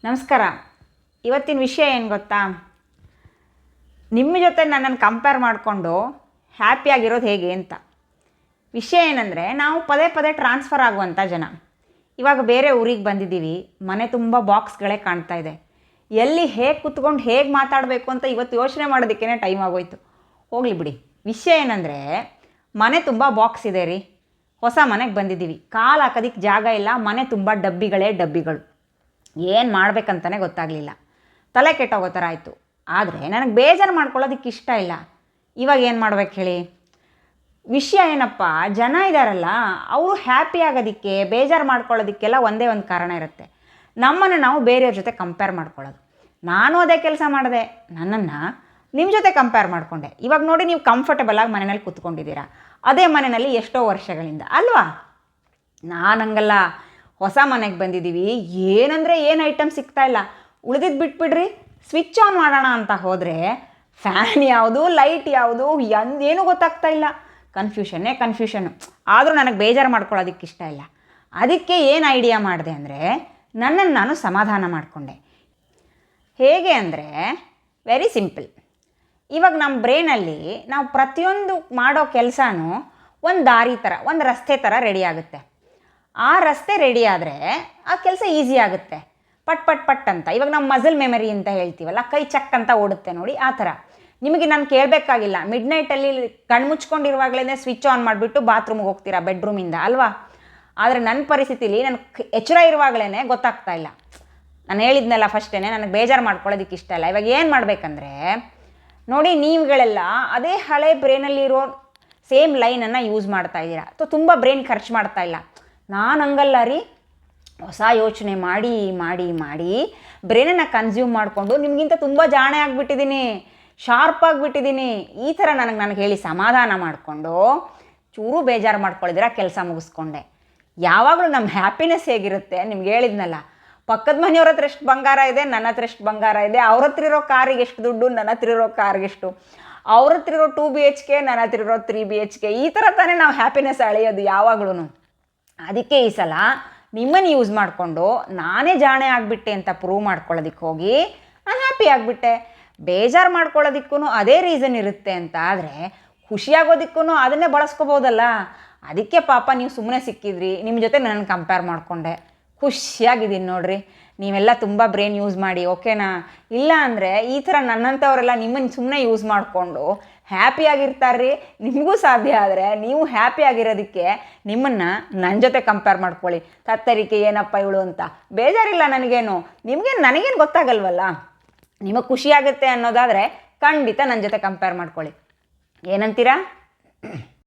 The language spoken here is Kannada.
ನಮಸ್ಕಾರ. ಇವತ್ತಿನ ವಿಷಯ ಏನು ಗೊತ್ತಾ? ನಿಮ್ಮ ಜೊತೆ ನನ್ನನ್ನು ಕಂಪೇರ್ ಮಾಡಿಕೊಂಡು ಹ್ಯಾಪಿಯಾಗಿರೋದು ಹೇಗೆ ಅಂತ. ವಿಷಯ ಏನಂದರೆ, ನಾವು ಪದೇ ಪದೇ ಟ್ರಾನ್ಸ್ಫರ್ ಆಗುವಂಥ ಜನ. ಇವಾಗ ಬೇರೆ ಊರಿಗೆ ಬಂದಿದ್ದೀವಿ, ಮನೆ ತುಂಬ ಬಾಕ್ಸ್ಗಳೇ ಕಾಣ್ತಾ ಇದೆ. ಎಲ್ಲಿ ಹೇಗೆ ಕೂತ್ಕೊಂಡು ಹೇಗೆ ಮಾತಾಡಬೇಕು ಅಂತ ಇವತ್ತು ಯೋಚನೆ ಮಾಡೋದಕ್ಕೇ ಟೈಮ್ ಆಗೋಯ್ತು. ಹೋಗಲಿ ಬಿಡಿ. ವಿಷಯ ಏನಂದರೆ, ಮನೆ ತುಂಬ ಬಾಕ್ಸ್ ಇದೆ ರೀ. ಹೊಸ ಮನೆಗೆ ಬಂದಿದ್ದೀವಿ, ಕಾಲು ಹಾಕೋದಕ್ಕೆ ಜಾಗ ಇಲ್ಲ, ಮನೆ ತುಂಬ ಡಬ್ಬಿಗಳು. ಏನು ಮಾಡಬೇಕಂತಲೇ ಗೊತ್ತಾಗಲಿಲ್ಲ. ತಲೆ ಕೆಟ್ಟೋಗೋ ಥರ ಆಯಿತು. ಆದರೆ ನನಗೆ ಬೇಜಾರು ಮಾಡ್ಕೊಳ್ಳೋದಕ್ಕೆ ಇಷ್ಟ ಇಲ್ಲ. ಇವಾಗ ಏನು ಮಾಡ್ಬೇಕು ಹೇಳಿ? ವಿಷಯ ಏನಪ್ಪ, ಜನ ಇದ್ದಾರಲ್ಲ, ಅವರು ಹ್ಯಾಪಿ ಆಗೋದಕ್ಕೆ, ಬೇಜಾರು ಮಾಡ್ಕೊಳ್ಳೋದಕ್ಕೆಲ್ಲ ಒಂದೇ ಒಂದು ಕಾರಣ ಇರುತ್ತೆ. ನಮ್ಮನ್ನು ನಾವು ಬೇರೆಯವ್ರ ಜೊತೆ ಕಂಪೇರ್ ಮಾಡ್ಕೊಳ್ಳೋದು. ನಾನು ಅದೇ ಕೆಲಸ ಮಾಡಿದೆ. ನನ್ನನ್ನು ನಿಮ್ಮ ಜೊತೆ ಕಂಪೇರ್ ಮಾಡಿಕೊಂಡೆ. ಇವಾಗ ನೋಡಿ, ನೀವು ಕಂಫರ್ಟಬಲಾಗಿ ಮನೆಯಲ್ಲಿ ಕೂತ್ಕೊಂಡಿದ್ದೀರಾ, ಅದೇ ಮನೆಯಲ್ಲಿ ಎಷ್ಟೋ ವರ್ಷಗಳಿಂದ ಅಲ್ವಾ? ನಾನು ಹಂಗಲ್ಲ. ಹೊಸ ಮನೆಗೆ ಬಂದಿದ್ದೀವಿ, ಏನಂದರೆ ಏನು ಐಟಮ್ ಸಿಗ್ತಾಯಿಲ್ಲ. ಉಳಿದಿದ್ದು ಬಿಟ್ಬಿಡ್ರಿ, ಸ್ವಿಚ್ ಆನ್ ಮಾಡೋಣ ಅಂತ ಹೋದರೆ ಫ್ಯಾನ್ ಯಾವುದು, ಲೈಟ್ ಯಾವುದು, ಏನೂ ಗೊತ್ತಾಗ್ತಾ ಇಲ್ಲ. ಕನ್ಫ್ಯೂಷನ್ನು. ಆದರೂ ನನಗೆ ಬೇಜಾರು ಮಾಡ್ಕೊಳ್ಳೋದಕ್ಕೆ ಇಷ್ಟ ಇಲ್ಲ. ಅದಕ್ಕೆ ಏನು ಐಡಿಯಾ ಮಾಡಿದೆ ಅಂದರೆ, ನನ್ನನ್ನು ನಾನು ಸಮಾಧಾನ ಮಾಡಿಕೊಂಡೆ. ಹೇಗೆ ಅಂದರೆ, ವೆರಿ ಸಿಂಪಲ್. ಇವಾಗ ನಮ್ಮ ಬ್ರೈನಲ್ಲಿ ನಾವು ಪ್ರತಿಯೊಂದು ಮಾಡೋ ಕೆಲಸನೂ ಒಂದು ದಾರಿ ಥರ, ಒಂದು ರಸ್ತೆ ಥರ ರೆಡಿ ಆಗುತ್ತೆ. ಆ ರಸ್ತೆ ರೆಡಿ ಆದರೆ ಆ ಕೆಲಸ ಈಸಿ ಆಗುತ್ತೆ. ಪಟ್ ಅಂತ. ಇವಾಗ ನಾವು ಮಸಲ್ ಮೆಮರಿ ಅಂತ ಹೇಳ್ತೀವಲ್ಲ, ಕೈ ಚಕ್ ಅಂತ ಓಡುತ್ತೆ ನೋಡಿ, ಆ ಥರ. ನಿಮಗೆ ನಾನು ಕೇಳಬೇಕಾಗಿಲ್ಲ, ಮಿಡ್ ನೈಟಲ್ಲಿ ಕಣ್ಮುಚ್ಕೊಂಡಿರುವಾಗಲೇ ಸ್ವಿಚ್ ಆನ್ ಮಾಡಿಬಿಟ್ಟು ಬಾತ್ರೂಮ್ಗೆ ಹೋಗ್ತೀರಾ ಬೆಡ್ರೂಮಿಂದ ಅಲ್ವಾ? ಆದರೆ ನನ್ನ ಪರಿಸ್ಥಿತಿಲಿ ನನಗೆ ಎಚ್ಚರ ಇರುವಾಗಲೇ ಗೊತ್ತಾಗ್ತಾ ಇಲ್ಲ. ನಾನು ಹೇಳಿದ್ನಲ್ಲ ಫಸ್ಟೇ, ನನಗೆ ಬೇಜಾರು ಮಾಡ್ಕೊಳ್ಳೋದಕ್ಕೆ ಇಷ್ಟ ಇಲ್ಲ. ಇವಾಗ ಏನು ಮಾಡಬೇಕಂದ್ರೆ ನೋಡಿ, ನೀವುಗಳೆಲ್ಲ ಅದೇ ಹಳೆ ಬ್ರೈನಲ್ಲಿರೋ ಸೇಮ್ ಲೈನನ್ನು ಯೂಸ್ ಮಾಡ್ತಾ ಇದ್ದೀರಾ. ತುಂಬ ಬ್ರೈನ್ ಖರ್ಚು ಮಾಡ್ತಾ ಇಲ್ಲ. ನಾನು ಹಂಗಲ್ಲ ರೀ. ಹೊಸ ಯೋಚನೆ ಮಾಡಿ ಬ್ರೈನನ್ನು ಕನ್ಸ್ಯೂಮ್ ಮಾಡಿಕೊಂಡು ನಿಮಗಿಂತ ತುಂಬ ಜಾಣೆ ಆಗಿಬಿಟ್ಟಿದ್ದೀನಿ, ಶಾರ್ಪ್ ಆಗಿಬಿಟ್ಟಿದ್ದೀನಿ. ಈ ಥರ ನನಗೆ ಹೇಳಿ ಸಮಾಧಾನ ಮಾಡಿಕೊಂಡು ಚೂರು ಬೇಜಾರು ಮಾಡ್ಕೊಳ್ಳಿದ್ದೀರ, ಕೆಲಸ ಮುಗಿಸ್ಕೊಂಡೆ. ಯಾವಾಗಲೂ ನಮ್ಮ ಹ್ಯಾಪಿನೆಸ್ ಹೇಗಿರುತ್ತೆ ನಿಮ್ಗೆ ಹೇಳಿದ್ನಲ್ಲ, ಪಕ್ಕದ ಮನೆಯವ್ರ ಹತ್ರ ಎಷ್ಟು ಬಂಗಾರ ಇದೆ, ನನ್ನ ಹತ್ರ ಎಷ್ಟು ಬಂಗಾರ ಇದೆ, ಅವ್ರ ಹತ್ರ ಇರೋ ಕಾರಿಗೆ ಎಷ್ಟು ದುಡ್ಡು, ನನ್ನ ಹತ್ರ ಇರೋ ಕಾರ್ಗೆ ಎಷ್ಟು, ಅವ್ರ ಹತ್ರ ಇರೋ 2 BHK, ನನ್ನ ಹತ್ರ ಇರೋ 3 BHK. ಈ ಥರ ತಾನೇ ನಾವು ಹ್ಯಾಪಿನೆಸ್ ಅಳೆಯೋದು ಯಾವಾಗ್ಲೂ. ಅದಕ್ಕೆ ಈ ಸಲ ನಿಮ್ಮನ್ನು ಯೂಸ್ ಮಾಡಿಕೊಂಡು ನಾನೇ ಜಾಣೆ ಆಗಿಬಿಟ್ಟೆ ಅಂತ ಪ್ರೂವ್ ಮಾಡ್ಕೊಳ್ಳೋದಕ್ಕೆ ಹೋಗಿ ನಾನು ಹ್ಯಾಪಿ ಆಗಿಬಿಟ್ಟೆ. ಬೇಜಾರು ಮಾಡ್ಕೊಳ್ಳೋದಕ್ಕೂ ಅದೇ ರೀಸನ್ ಇರುತ್ತೆ ಅಂತ ಆದರೆ, ಖುಷಿಯಾಗೋದಕ್ಕೂ ಅದನ್ನೇ ಬಳಸ್ಕೋಬೋದಲ್ಲ. ಅದಕ್ಕೆ ಪಾಪ ನೀವು ಸುಮ್ಮನೆ ಸಿಕ್ಕಿದ್ರಿ, ನಿಮ್ಮ ಜೊತೆ ನನ್ನ ಕಂಪೇರ್ ಮಾಡಿಕೊಂಡೆ. ಖುಷಿಯಾಗಿದ್ದೀನಿ ನೋಡ್ರಿ. ನೀವೆಲ್ಲ ತುಂಬ ಬ್ರೈನ್ ಯೂಸ್ ಮಾಡಿ, ಓಕೆನಾ? ಇಲ್ಲ ಅಂದರೆ ಈ ಥರ ನನ್ನಂಥವರೆಲ್ಲ ನಿಮ್ಮನ್ನು ಸುಮ್ಮನೆ ಯೂಸ್ ಮಾಡಿಕೊಂಡು ಹ್ಯಾಪಿಯಾಗಿರ್ತಾರ್ರಿ. ನಿಮಗೂ ಸಾಧ್ಯ ಆದರೆ ನೀವು ಹ್ಯಾಪಿಯಾಗಿರೋದಕ್ಕೆ ನಿಮ್ಮನ್ನು ನನ್ನ ಜೊತೆ ಕಂಪೇರ್ ಮಾಡ್ಕೊಳ್ಳಿ. ತತ್ತರಿಕೆ ಏನಪ್ಪ ಇವಳು ಅಂತ ಬೇಜಾರಿಲ್ಲ ನನಗೇನು. ನನಗೇನು ಗೊತ್ತಾಗಲ್ವಲ್ಲ. ನಿಮಗೆ ಖುಷಿಯಾಗುತ್ತೆ ಅನ್ನೋದಾದರೆ ಖಂಡಿತ ನನ್ನ ಜೊತೆ ಕಂಪೇರ್ ಮಾಡ್ಕೊಳ್ಳಿ. ಏನಂತೀರಾ?